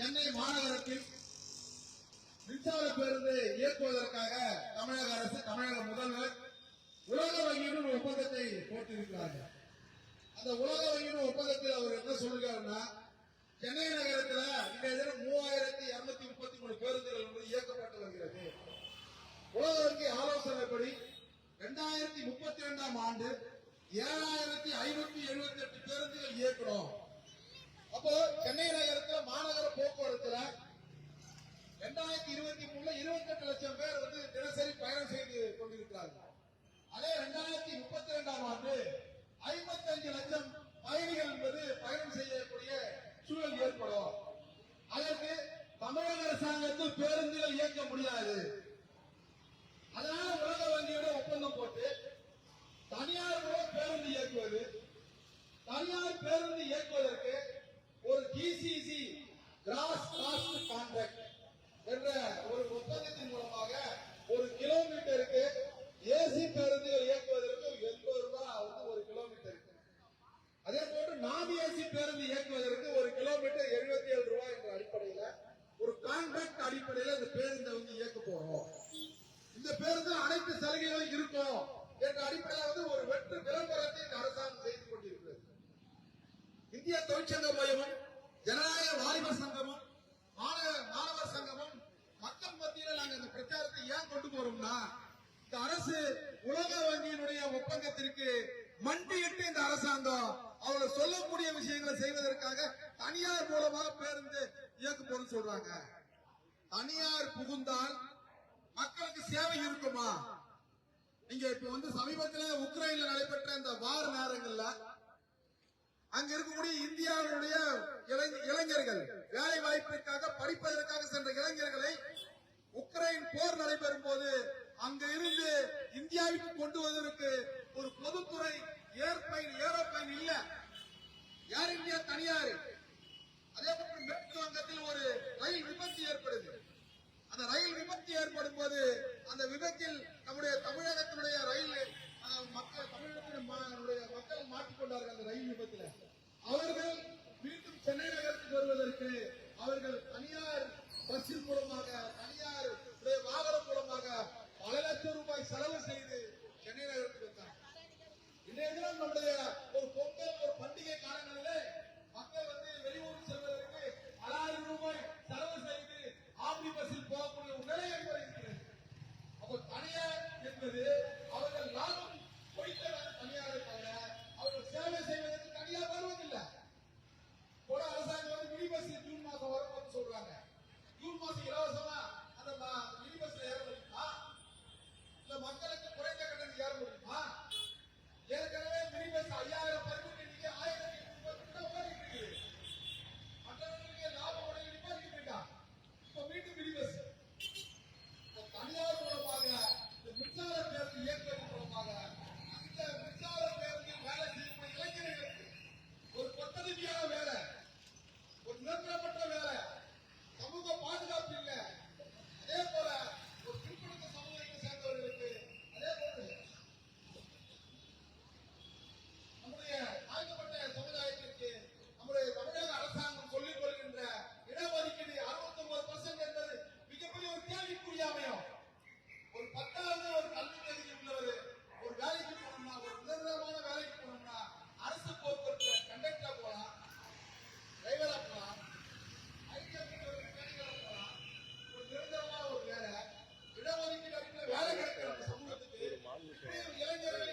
சென்னை மாநகரத்தில் மின்சார பேருந்து இயக்குவதற்காக தமிழக அரசு, தமிழக முதல்வர் உலக வங்கியுடன் ஒப்பந்தத்தை போட்டிருக்கிறார்கள். அந்த உலக வங்கியுடன் ஒப்பந்தத்தில் அவர் என்ன சொல்றாருன்னா, சென்னை நகரத்தில் இன்றைய தினம் 3233 பேருந்துகள் வந்து இயக்கப்பட்டு வருகிறது. உலக வங்கி ஆலோசனைப்படி 2032ஆம் ஆண்டு 7578 பேருந்துகள் இயக்கணும். அப்போ சென்னை நகரத்தில் மாநகர போக்குவரத்துல 2023 28 லட்சம் பேர் வந்து தினசரி பயணம் செய்து கொண்டிருக்கிறார்கள். அதே 2032ஆம் ஆண்டு 55 லட்சம் பயணிகள் என்பது பயணம் செய்யக்கூடிய சூழல் ஏற்படும். அதற்கு தமிழக அரசாங்கத்தில் பேருந்துகள் இயக்க முடியாது. அதனால உலக வங்கியோட ஒப்பந்தம் போட்டு தனியார் பேருந்து இயக்குவது, தனியார் பேருந்து இயக்குவதற்கு ஒரு GCC கிராஸ் காஸ்ட் கான்ட்ராக்ட் என்ற ஒரு ஒப்பந்தத்தின் மூலமாக ஒரு கிலோமீட்டருக்கு ஏசி பேருந்துகள் இயக்குவதற்கு 80 ரூபாய் வந்து ஒரு கிலோமீட்டருக்கு. அதே போன்று நான் ஏசி பேருந்து இயக்குவதற்கு ஒரு கிலோமீட்டர் 77 ரூபாய் என்ற அடிப்படையில் ஒரு கான்ட்ராக்ட் அடிப்படையில் இந்த பேருந்தை வந்து இயக்க போறோம். இந்த பேருந்து அனைத்து சலுகைகளும் இருக்கும் என்ற அடிப்படையில் வந்து ஒரு வெற்று விளம்பரத்தை இந்த அரசாங்கம் செய்து கொண்டிருக்கிறது. இந்திய தொழிற்சங்க மையமும், ஜனநாயக வாலிபர் சங்கமும், மாணவர் சங்கமும் மக்கள் மத்தியில் நாங்கள் இந்த பிரச்சாரத்தை ஏன் கொண்டு போறோம்னா, இந்த அரசு உலக வங்கியினுடைய ஒப்பந்தத்திற்கு மண்டியிட்டு இந்த அரசாங்கம் அவர்கள் சொல்லக்கூடிய விஷயங்களை செய்வதற்காக தனியார் மூலமாக பேருந்து இயக்க போறோம்னு சொல்றாங்க. தனியார் புகுந்தால் மக்களுக்கு சேவை இருக்குமா? நீங்க இப்ப வந்து சமீபத்தில் உக்ரைன்ல நடைபெற்ற இந்த வார நேரங்கள்ல அங்க இருக்கக்கூடிய இந்தியாவுடைய இளைஞர்கள் வேலை வாய்ப்பிற்காக படிப்பதற்காக சென்ற இளைஞர்களை உக்ரைன் போர் நடைபெறும் போது அங்க இருந்து இந்தியாவுக்கு கொண்டு வருவதற்கு ஒரு பொதுத்துறை ஏரோப்ளைன் இல்ல, ஏர் இந்தியா தனியார். அதே போல மேற்கு வங்கத்தில் ஒரு ரயில் விபத்து ஏற்படுது. அந்த ரயில் விபத்து ஏற்படும் போது அந்த விபத்தில் நம்முடைய தமிழகத்தினுடைய ரயில் தமிழகத்தினுடைய மக்கள் மாட்டிக்கொண்டார்கள். அந்த ரயில் விபத்தில் அவர்கள் மீண்டும் சென்னை நகரத்துக்கு வருவதற்கு அவர்கள் தனியார் பஸ்ஸின் மூலமாக, தனியார் வாகனம் மூலமாக பல லட்சம் ரூபாய் செலவு செய்து சென்னை நகரத்துக்கு வந்தாங்க. இன்றைய தினம் நம்முடைய ஒரு பொங்கல், ஒரு பண்டிகை காலங்களிலே மக்கள் வந்து வெளியூர் செல்வதற்கு 6000 ரூபாய் செலவு செய்து ஆம்னி பஸ்ஸில் போகக்கூடிய ஒரு நிலை ஏற்படுகிறது. அப்போ தனியார் என்பது அவர்கள் லாபம் பொய்த்தவர்கள் தனியாரை தவிர அவர்கள் சேவை செய்வதற்கு தனியார் வருவதில்லை. கூட அரசாங்கம் வந்து மினி பஸ் ஜூன் மாசம் வரும்னு சொல்றாங்க. ஜூன் மாசம் இலவசமா அந்த மினி பஸ்ல ஏற முடியுமா? இல்ல மக்களுக்கு குறைந்த கட்டணம் ஏற முடியுமா? ஏற்கனவே மினி பஸ் 5000 பதிவுக்கு நீங்க 1030 ஓடிட்டு இருக்கு. மற்றவர்களுக்கு லாபம் உடைய நிப்பாட்டிட்டு இருக்கா. இப்ப மீண்டும் மினி பஸ் தனியார் மூலமாக இந்த மின்சார பேருந்து இயக்குவதன் மூலமாக அந்த மின்சார பேருந்தில் வேலை செய்யக்கூடிய இளைஞர்களுக்கு ஒரு கொத்தடிமையான வேலை, ஒரு நிரந்தரமற்ற வேலை, சமூக பாதுகாப்பு இல்லை. அதே போல ஒரு பிற்படுத்த சமூகத்தை சேர்ந்தவர்களுக்கு, அதே போல நம்முடைய தாழ்த்தப்பட்ட சமுதாயத்திற்கு நம்முடைய தமிழக அரசாங்கம் சொல்லிக் கொள்கின்ற இடஒதுக்கீடு 69% என்பது மிகப்பெரிய ஒரு கேள்விக்குரிய அமையும். ஒரு 10வது ஒரு கல்வி தகுதி உள்ளவர் ஒரு வேலைக்கு போனோம்னா, ஒரு நிரந்தரமான வேலைக்கு போனோம்னா அரசு போக்குவரத்து கண்டக்டரா போலாம், டிரைவரா போலாம், ஒரு நிரந்தரமான ஒரு வேலை, இடஒதுக்கீடு அடிப்படையில் வேலை கிடைக்கிற சமூகத்துக்கு இளைஞர்கள்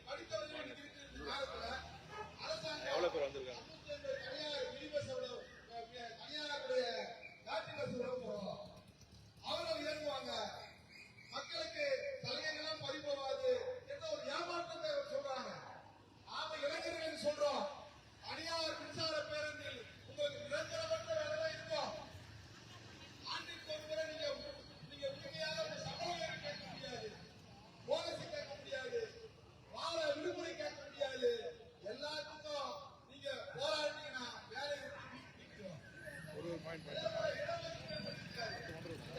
படித்தவர்கள் காலத்துல அரசாங்கம் தனியார் மினி பஸ் தனியாருடைய லாட்டி பஸ் போறோம், அவர்கள் இறங்குவாங்க, மக்களுக்கு சலுகைகள்லாம் பறிபோகாது என்ற ஒரு ஏமாற்றத்தை சொல்றாங்க. நாம இளைஞர்கள் சொல்றோம், தனியார் மின்சார பேருந்தில் உங்களுக்கு நிரந்தரமற்ற வேலை இருக்கும். ஆண்டிற்கு ஒரு முறை நீங்க உண்மையாக உங்க சம்பளம் கேட்க முடியாது, போனஸ் கேட்க முடியாது, வார விடுமுறை கேட்க முடியாது. எல்லாத்துக்கும் நீங்க போராடினீங்கன்னா வேலை நிற்கிறோம்.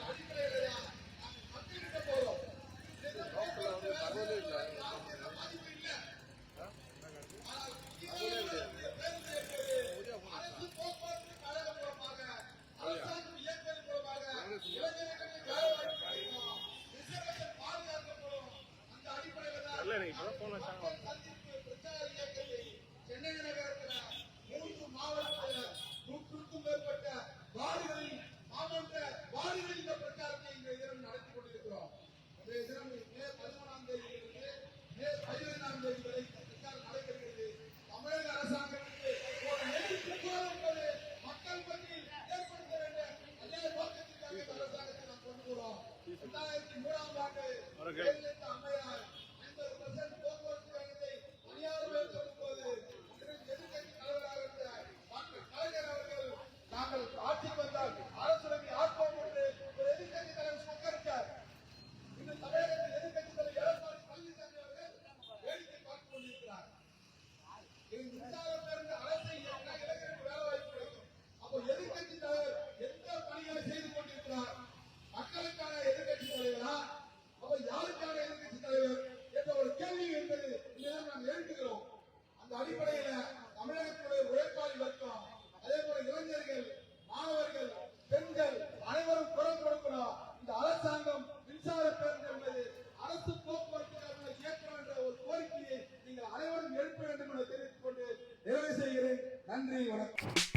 அடிப்படையில மக்கள்கிட்ட போறோம். அரசு போக்குவரத்து கழகம் மூலமாக நன்றி, வணக்கம்.